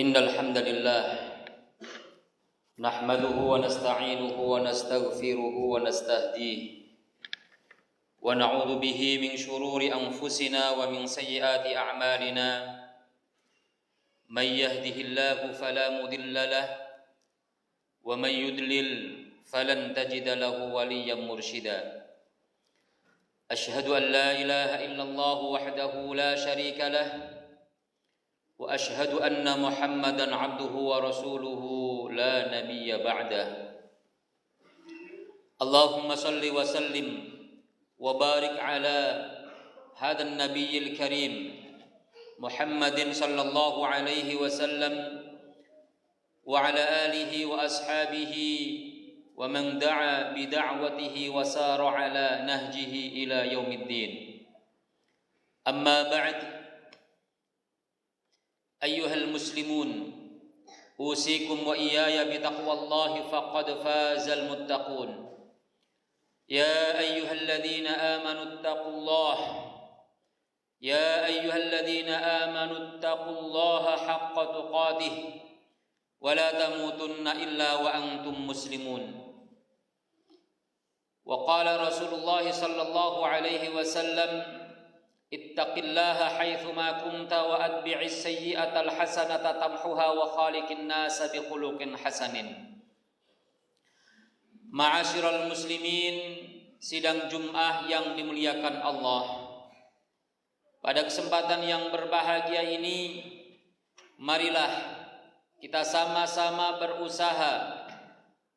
إن الحمد لله نحمده ونستعينه ونستغفره ونستهديه ونعوذ به من شرور أنفسنا ومن سيئات أعمالنا من يهده الله فلا مضل له ومن يضلل فلن تجد له وليا مرشدا أشهد أن لا إله إلا الله وحده لا شريك له وأشهد أن محمدا عبده ورسوله لا نبي بعده اللهم صل وسلم وبارك على هذا النبي الكريم محمد صلى الله عليه وسلم وعلى آله وأصحابه ومن دعا بدعوته وسار على نهجه إلى يوم الدين أما بعد أيها المسلمون أوصيكم وإياي بتقوى الله فقد فاز المتقون يا أيها الذين آمنوا اتقوا الله يا أيها الذين آمنوا اتقوا الله حق تقاته ولا تموتن إلا وأنتم مسلمون وقال رسول الله صلى الله عليه وسلم اتق الله حيثما كنت وأتبع السيئة الحسنة تمحها وخالق الناس بخلق حسن. Ma'asyiral muslimin, sidang Jum'ah yang dimuliakan Allah. Pada kesempatan yang berbahagia ini, marilah kita sama-sama berusaha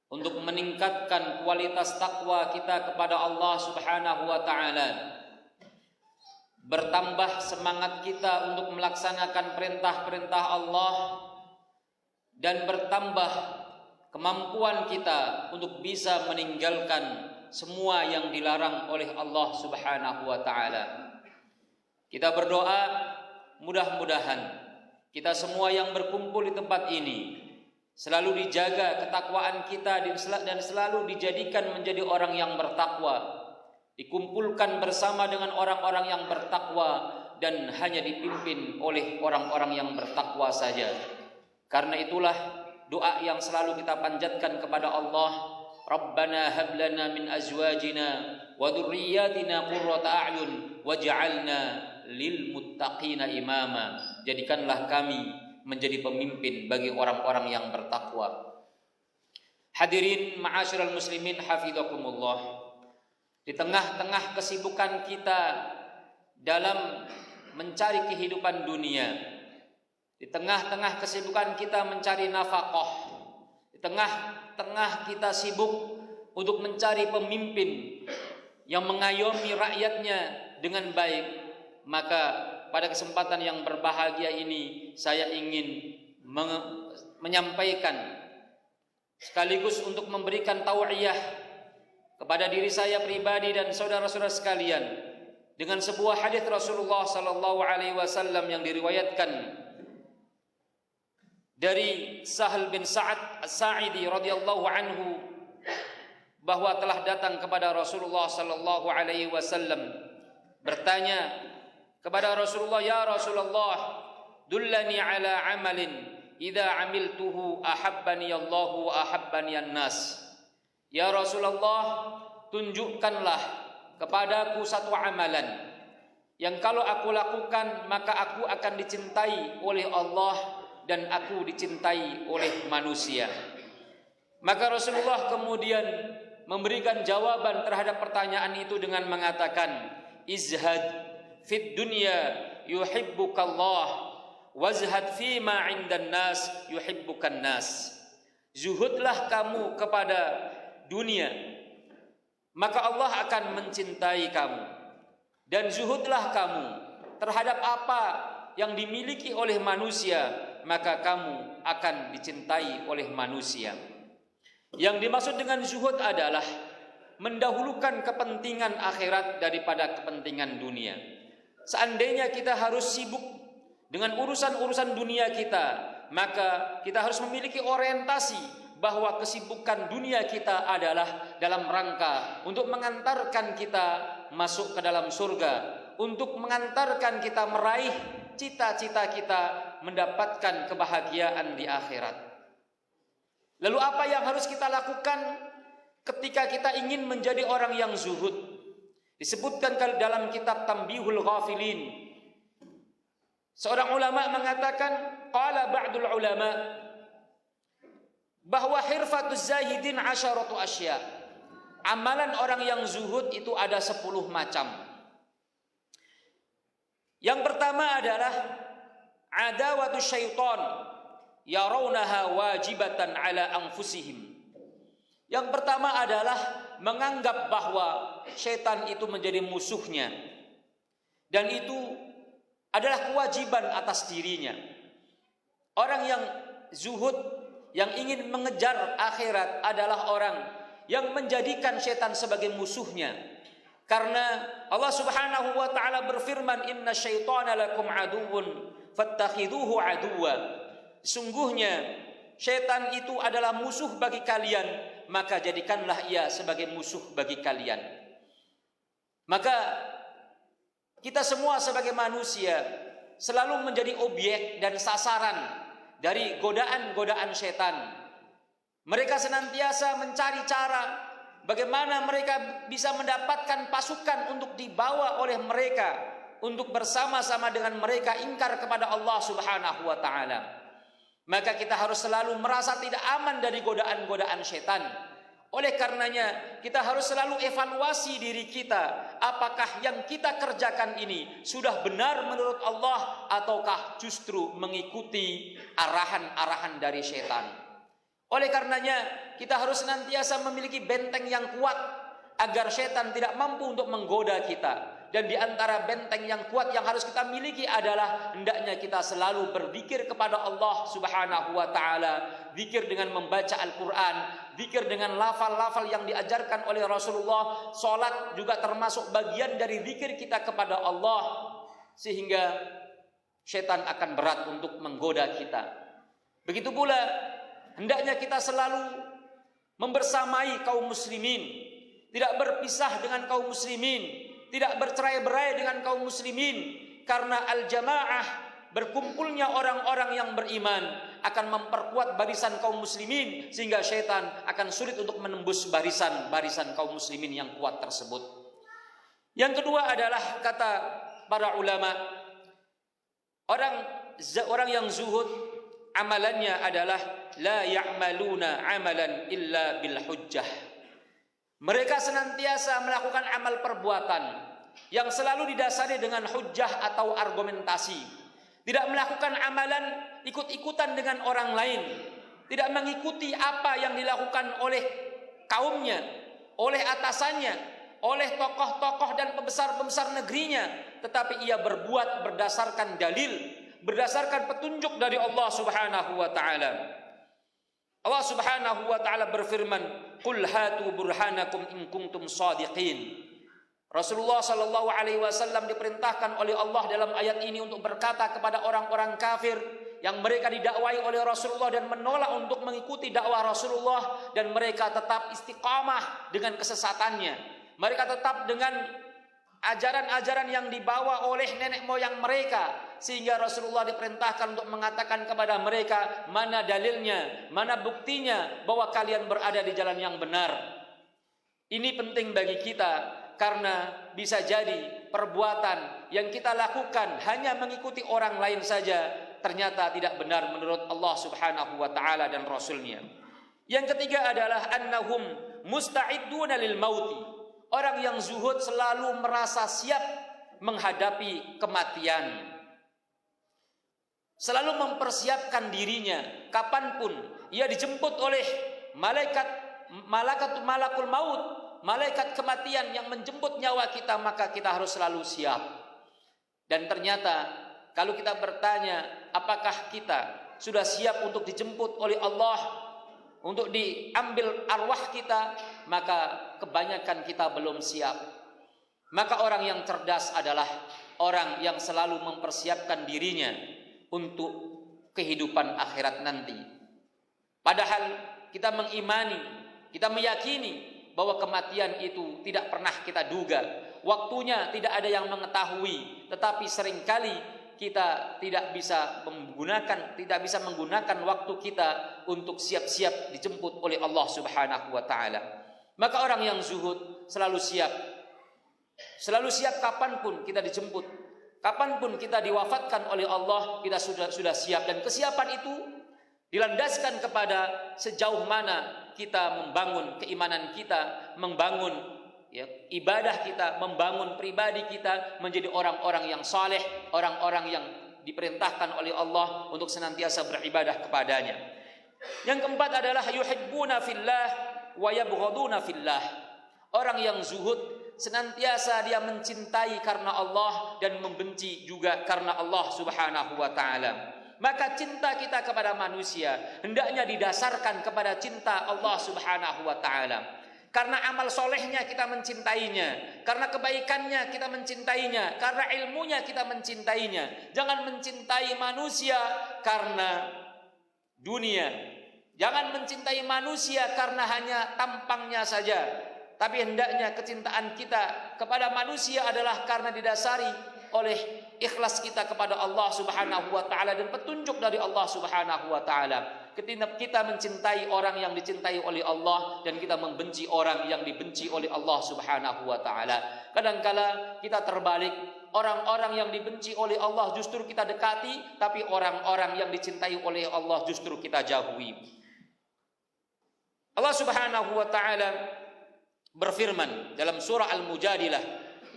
untuk meningkatkan kualitas takwa kita kepada Allah Subhanahu wa taala. Bertambah semangat kita untuk melaksanakan perintah-perintah Allah dan bertambah kemampuan kita untuk bisa meninggalkan semua yang dilarang oleh Allah Subhanahu wa taala. Kita berdoa mudah-mudahan kita semua yang berkumpul di tempat ini selalu dijaga ketakwaan kita dan selalu dijadikan menjadi orang yang bertakwa. Dikumpulkan bersama dengan orang-orang yang bertakwa dan hanya dipimpin oleh orang-orang yang bertakwa saja. Karena itulah doa yang selalu kita panjatkan kepada Allah, Rabbana hab lana min azwajina wa dhurriyyatina qurrata a'yun waj'alna lil muttaqina imama. Jadikanlah kami menjadi pemimpin bagi orang-orang yang bertakwa. Hadirin ma'asyiral muslimin hafizakumullah. Di tengah-tengah kesibukan kita dalam mencari kehidupan dunia, di tengah-tengah kesibukan kita mencari nafkah, di tengah-tengah kita sibuk untuk mencari pemimpin yang mengayomi rakyatnya dengan baik, maka pada kesempatan yang berbahagia ini saya ingin menyampaikan sekaligus untuk memberikan tau'iyah kepada diri saya pribadi dan saudara-saudara sekalian dengan sebuah hadis Rasulullah sallallahu alaihi wasallam yang diriwayatkan dari Sahal bin Sa'ad As-Sa'idi radhiyallahu anhu bahwa telah datang kepada Rasulullah sallallahu alaihi wasallam bertanya kepada Rasulullah, ya Rasulullah, dullani ala amalin idza amiltuhu ahabbani Allahu wa ahabbani an-nas. Ya Rasulullah, tunjukkanlah kepadaku satu amalan yang kalau aku lakukan maka aku akan dicintai oleh Allah dan aku dicintai oleh manusia. Maka Rasulullah kemudian memberikan jawaban terhadap pertanyaan itu dengan mengatakan, izhad fid dunya yuhibbukallah wazhad fima 'indan nas yuhibbukan nas. Zuhudlah kamu kepada dunia, maka Allah akan mencintai kamu, dan zuhudlah kamu terhadap apa yang dimiliki oleh manusia, maka kamu akan dicintai oleh manusia. Yang dimaksud dengan zuhud adalah mendahulukan kepentingan akhirat daripada kepentingan dunia. Seandainya kita harus sibuk dengan urusan-urusan dunia kita, maka kita harus memiliki orientasi bahwa kesibukan dunia kita adalah dalam rangka untuk mengantarkan kita masuk ke dalam surga, untuk mengantarkan kita meraih cita-cita kita mendapatkan kebahagiaan di akhirat. Lalu apa yang harus kita lakukan ketika kita ingin menjadi orang yang zuhud? Disebutkan dalam kitab Tanbihul Ghafilin. Seorang ulama mengatakan, qala ba'dul ulama, bahwa hirfatuz zahidin asyaratu asya. Amalan orang yang zuhud itu ada 10 macam. Yang pertama adalah adawatu syaitan yarawnaha wajibatan ala anfusihim. Yang pertama adalah menganggap bahwa syaitan itu menjadi musuhnya, dan itu adalah kewajiban atas dirinya. Orang yang zuhud, yang ingin mengejar akhirat, adalah orang yang menjadikan syaitan sebagai musuhnya. Karena Allah Subhanahu wa taala berfirman, "Inna syaitana lakum aduwwun fattakhidhuhu aduwwa." Sungguhnya syaitan itu adalah musuh bagi kalian, maka jadikanlah ia sebagai musuh bagi kalian. Maka kita semua sebagai manusia selalu menjadi objek dan sasaran dari godaan-godaan syaitan. Mereka senantiasa mencari cara bagaimana mereka bisa mendapatkan pasukan untuk dibawa oleh mereka, untuk bersama-sama dengan mereka ingkar kepada Allah Subhanahu wa taala. Maka kita harus selalu merasa tidak aman dari godaan-godaan syaitan. Oleh karenanya kita harus selalu evaluasi diri kita. Apakah yang kita kerjakan ini sudah benar menurut Allah, ataukah justru mengikuti arahan-arahan dari syaitan. Oleh karenanya kita harus senantiasa memiliki benteng yang kuat agar syaitan tidak mampu untuk menggoda kita. Dan di antara benteng yang kuat yang harus kita miliki adalah hendaknya kita selalu berzikir kepada Allah Subhanahu wa taala, zikir dengan membaca Al-Qur'an, zikir dengan lafal-lafal yang diajarkan oleh Rasulullah. Salat juga termasuk bagian dari zikir kita kepada Allah, sehingga syaitan akan berat untuk menggoda kita. Begitu pula hendaknya kita selalu membersamai kaum muslimin, tidak berpisah dengan kaum muslimin, tidak bercerai-berai dengan kaum muslimin, karena al-jamaah, berkumpulnya orang-orang yang beriman, akan memperkuat barisan kaum muslimin, sehingga syaitan akan sulit untuk menembus barisan kaum muslimin yang kuat tersebut. Yang kedua adalah kata para ulama, orang yang zuhud amalannya adalah la ya'maluna amalan illa bil hujjah. Mereka senantiasa melakukan amal perbuatan yang selalu didasari dengan hujjah atau argumentasi. Tidak melakukan amalan ikut-ikutan dengan orang lain. Tidak mengikuti apa yang dilakukan oleh kaumnya, oleh atasannya, oleh tokoh-tokoh dan pembesar-pembesar negerinya. Tetapi ia berbuat berdasarkan dalil, berdasarkan petunjuk dari Allah Subhanahu wa ta'ala. Allah Subhanahu wa ta'ala berfirman, "Qul hatu burhanakum in kuntum shadiqin." Rasulullah sallallahu alaihi wasallam diperintahkan oleh Allah dalam ayat ini untuk berkata kepada orang-orang kafir yang mereka didakwai oleh Rasulullah dan menolak untuk mengikuti dakwah Rasulullah, dan mereka tetap istiqamah dengan kesesatannya. Mereka tetap dengan ajaran-ajaran yang dibawa oleh nenek moyang mereka, sehingga Rasulullah diperintahkan untuk mengatakan kepada mereka, mana dalilnya, mana buktinya bahwa kalian berada di jalan yang benar. Ini penting bagi kita, karena bisa jadi perbuatan yang kita lakukan hanya mengikuti orang lain saja ternyata tidak benar menurut Allah Subhanahu wa ta'ala dan Rasulnya. Yang ketiga adalah annahum musta'idduna lil mauti. Orang yang zuhud selalu merasa siap menghadapi kematian, selalu mempersiapkan dirinya kapanpun ia dijemput oleh malakul maut, malaikat kematian yang menjemput nyawa kita, maka kita harus selalu siap. Dan ternyata kalau kita bertanya apakah kita sudah siap untuk dijemput oleh Allah, untuk diambil arwah kita, maka kebanyakan kita belum siap. Maka orang yang cerdas adalah orang yang selalu mempersiapkan dirinya untuk kehidupan akhirat nanti. Padahal kita mengimani, kita meyakini bahwa kematian itu tidak pernah kita duga. Waktunya tidak ada yang mengetahui, tetapi seringkali kita tidak bisa menggunakan waktu kita untuk siap-siap dijemput oleh Allah Subhanahu wa taala. Maka orang yang zuhud selalu siap kapanpun kita dijemput, kapanpun kita diwafatkan oleh Allah, kita sudah siap. Dan kesiapan itu dilandaskan kepada sejauh mana kita membangun keimanan kita, membangun ibadah kita, membangun pribadi kita menjadi orang-orang yang saleh, orang-orang yang diperintahkan oleh Allah untuk senantiasa beribadah kepadanya. Yang keempat adalah yuhibbuna fillah wa yabghaduna fillah. Orang yang zuhud senantiasa dia mencintai karena Allah dan membenci juga karena Allah Subhanahu wa taala. Maka cinta kita kepada manusia hendaknya didasarkan kepada cinta Allah Subhanahu wa taala. Karena amal solehnya kita mencintainya, karena kebaikannya kita mencintainya, karena ilmunya kita mencintainya. Jangan mencintai manusia karena dunia. Jangan mencintai manusia karena hanya tampangnya saja. Tapi hendaknya kecintaan kita kepada manusia adalah karena didasari oleh ikhlas kita kepada Allah Subhanahu wa taala dan petunjuk dari Allah Subhanahu wa taala. Ketika kita mencintai orang yang dicintai oleh Allah dan kita membenci orang yang dibenci oleh Allah Subhanahu wa taala. Kadangkala kita terbalik, orang-orang yang dibenci oleh Allah justru kita dekati, tapi orang-orang yang dicintai oleh Allah justru kita jauhi. Allah Subhanahu wa taala berfirman dalam surah Al-Mujadilah,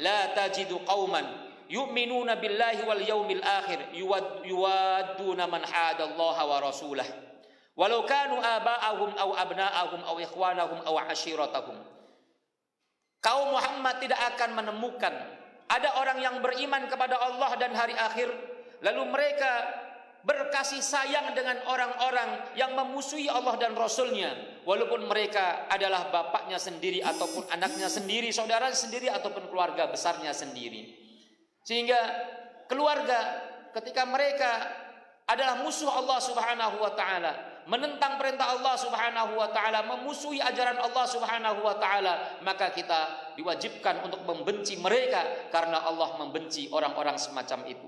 "La tajidu qauman yu'minuna billahi wal yaumil akhir yuwadduna man hadallaha wa rasulahu walau kanu aba'ahum aw abna'ahum aw ikhwanahum aw ashiratahum." Kaum Muhammad tidak akan menemukan ada orang yang beriman kepada Allah dan hari akhir lalu mereka berkasih sayang dengan orang-orang yang memusuhi Allah dan Rasulnya, walaupun mereka adalah bapaknya sendiri ataupun anaknya sendiri, saudaranya sendiri ataupun keluarga besarnya sendiri. Sehingga keluarga ketika mereka adalah musuh Allah Subhanahu wa taala, menentang perintah Allah Subhanahu wa taala, memusuhi ajaran Allah Subhanahu wa taala, maka kita diwajibkan untuk membenci mereka karena Allah membenci orang-orang semacam itu.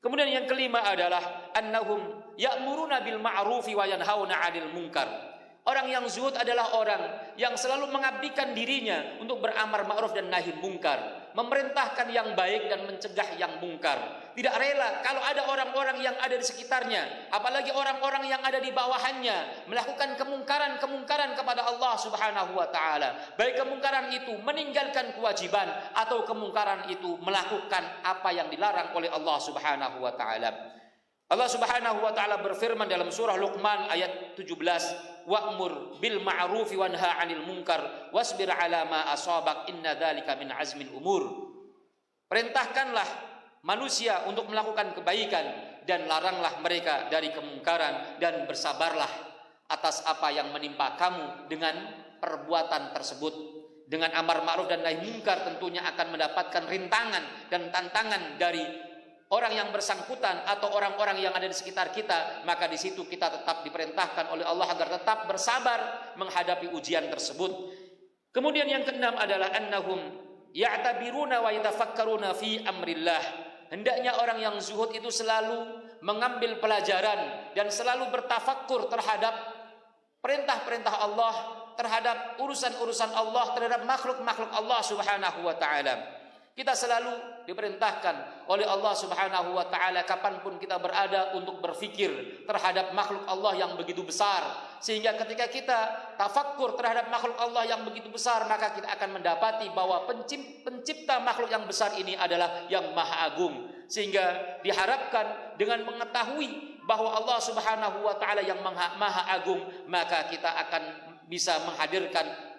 Kemudian yang kelima adalah annahum ya'muruna bil ma'rufi wa yanhauna 'anil munkar. Orang yang zuhud adalah orang yang selalu mengabdikan dirinya untuk beramar ma'ruf dan nahi munkar, memerintahkan yang baik dan mencegah yang mungkar. Tidak rela kalau ada orang-orang yang ada di sekitarnya, apalagi orang-orang yang ada di bawahannya, melakukan kemungkaran kepada Allah Subhanahu wa taala. Baik kemungkaran itu meninggalkan kewajiban atau kemungkaran itu melakukan apa yang dilarang oleh Allah Subhanahu wa taala. Allah Subhanahu wa taala berfirman dalam surah Luqman ayat 17, "Wa'mur bil ma'rufi wanha 'anil munkar wasbir 'ala ma asabak inna dzalika min azmil umur." Perintahkanlah manusia untuk melakukan kebaikan dan laranglah mereka dari kemungkaran dan bersabarlah atas apa yang menimpa kamu dengan perbuatan tersebut. Dengan amar ma'ruf dan nahi munkar tentunya akan mendapatkan rintangan dan tantangan dari orang yang bersangkutan atau orang-orang yang ada di sekitar kita, maka di situ kita tetap diperintahkan oleh Allah agar tetap bersabar menghadapi ujian tersebut. Kemudian yang keenam adalah annahum ya'tabiruna wa yatafakkaruna fi amrillah. Hendaknya orang yang zuhud itu selalu mengambil pelajaran dan selalu bertafakkur terhadap perintah-perintah Allah, terhadap urusan-urusan Allah, terhadap makhluk-makhluk Allah Subhanahu wa taala. Kita selalu diperintahkan oleh Allah Subhanahu wa taala kapanpun kita berada untuk berfikir terhadap makhluk Allah yang begitu besar, sehingga ketika kita tafakkur terhadap makhluk Allah yang begitu besar, maka kita akan mendapati bahwa pencipta makhluk yang besar ini adalah yang maha agung. Sehingga diharapkan dengan mengetahui bahwa Allah Subhanahu wa taala yang maha agung, maka kita akan bisa menghadirkan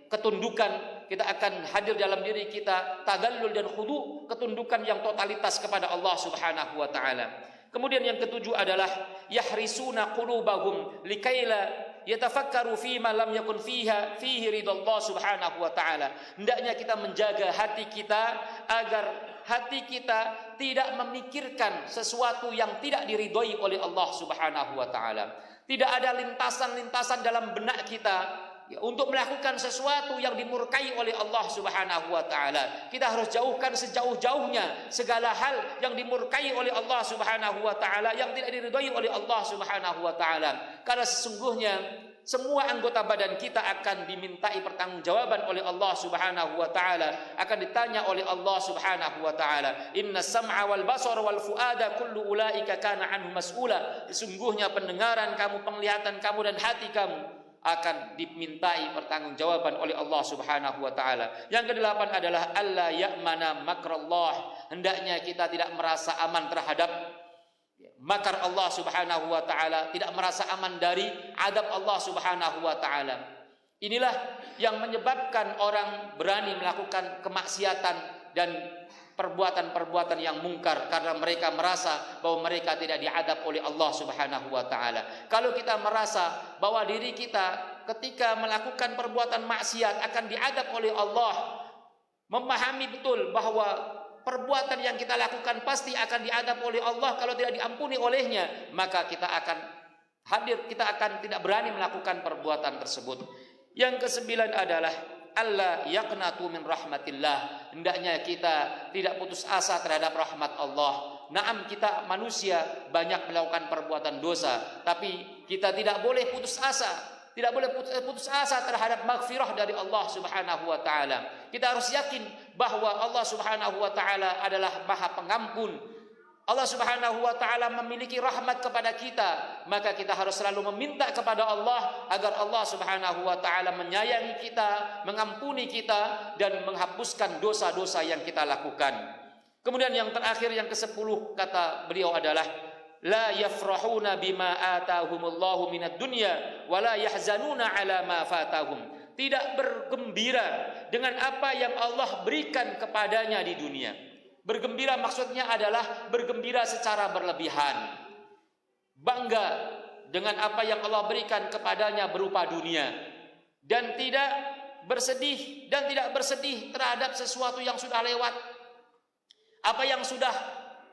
ketundukan, kita akan hadir dalam diri kita tadallul dan khudu, ketundukan yang totalitas kepada Allah Subhanahu wa taala. Kemudian yang ketujuh adalah yahrisuna qulubahum likaila yatafakkaru fima lam yakun fihi ridallah Subhanahu wa taala. Hendaknya kita menjaga hati kita agar hati kita tidak memikirkan sesuatu yang tidak diridhoi oleh Allah Subhanahu wa taala. Tidak ada lintasan-lintasan dalam benak kita untuk melakukan sesuatu yang dimurkai oleh Allah Subhanahu wa taala. Kita harus jauhkan sejauh-jauhnya segala hal yang dimurkai oleh Allah Subhanahu wa taala, yang tidak diridhai oleh Allah Subhanahu wa taala. Karena sesungguhnya semua anggota badan kita akan dimintai pertanggungjawaban oleh Allah Subhanahu wa taala, akan ditanya oleh Allah Subhanahu wa taala. Inna sam'a wal basara wal fuada kullu ulaika kana anhu mas'ula. Sesungguhnya pendengaran kamu, penglihatan kamu dan hati kamu akan dimintai pertanggungjawaban oleh Allah Subhanahu wa taala. Yang kedelapan adalah alla ya'mana makrallah. Hendaknya kita tidak merasa aman terhadap makar Allah Subhanahu wa taala, tidak merasa aman dari adab Allah Subhanahu wa taala. Inilah yang menyebabkan orang berani melakukan kemaksiatan dan perbuatan-perbuatan yang mungkar, karena mereka merasa bahwa mereka tidak diadab oleh Allah Subhanahu wa taala. Kalau kita merasa bahwa diri kita ketika melakukan perbuatan maksiat akan diadab oleh Allah, memahami betul bahwa perbuatan yang kita lakukan pasti akan diadab oleh Allah kalau tidak diampuni olehnya, maka kita akan tidak berani melakukan perbuatan tersebut. Yang kesembilan adalah alla yaqnatu min rahmatillah. Hendaknya kita tidak putus asa terhadap rahmat Allah. Naam, kita manusia banyak melakukan perbuatan dosa, tapi kita tidak boleh putus asa. Tidak boleh putus asa terhadap maghfirah dari Allah Subhanahu wa taala. Kita harus yakin bahwa Allah Subhanahu wa taala adalah Maha Pengampun. Allah Subhanahu wa taala memiliki rahmat kepada kita, maka kita harus selalu meminta kepada Allah agar Allah Subhanahu wa taala menyayangi kita, mengampuni kita dan menghapuskan dosa-dosa yang kita lakukan. Kemudian yang terakhir, yang ke-10, kata beliau adalah la yafrahuna bima atahumullahu minad dunya wa la yahzanuna ala ma fatahum. Tidak bergembira dengan apa yang Allah berikan kepadanya di dunia. Bergembira maksudnya adalah bergembira secara berlebihan, bangga dengan apa yang Allah berikan kepadanya berupa dunia, dan tidak bersedih terhadap sesuatu yang sudah lewat. Apa yang sudah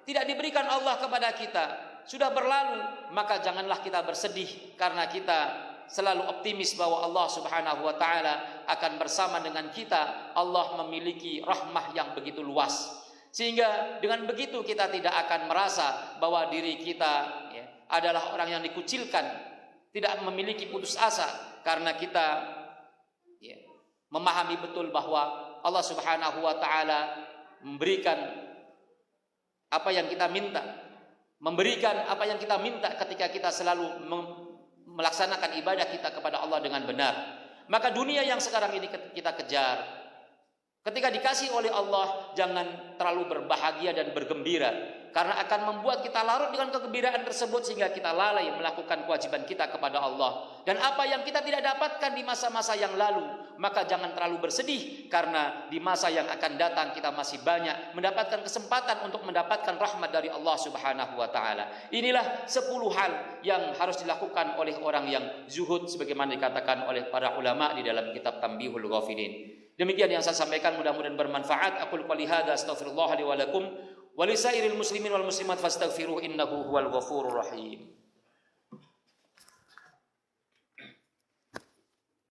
tidak diberikan Allah kepada kita sudah berlalu, maka janganlah kita bersedih, karena kita selalu optimis bahwa Allah Subhanahu wa taala akan bersama dengan kita. Allah memiliki rahmah yang begitu luas, sehingga dengan begitu kita tidak akan merasa bahwa diri kita adalah orang yang dikucilkan, tidak memiliki putus asa, karena kita memahami betul bahwa Allah Subhanahu wa taala memberikan apa yang kita minta, memberikan apa yang kita minta ketika kita selalu melaksanakan ibadah kita kepada Allah dengan benar. Maka dunia yang sekarang ini kita kejar, ketika dikasih oleh Allah, jangan terlalu berbahagia dan bergembira, karena akan membuat kita larut dengan kegembiraan tersebut sehingga kita lalai melakukan kewajiban kita kepada Allah. Dan apa yang kita tidak dapatkan di masa-masa yang lalu, maka jangan terlalu bersedih, karena di masa yang akan datang kita masih banyak mendapatkan kesempatan untuk mendapatkan rahmat dari Allah Subhanahu wa taala. Inilah 10 hal yang harus dilakukan oleh orang yang zuhud, sebagaimana dikatakan oleh para ulama di dalam kitab Tanbihul Ghafilin. Demikian yang saya sampaikan, mudah-mudahan bermanfaat. Aqul qouli hadza astaghfirullah li wa lakum wa lisairil muslimin wal muslimat fastaghfiruhu innahu huwal ghafurur rahim.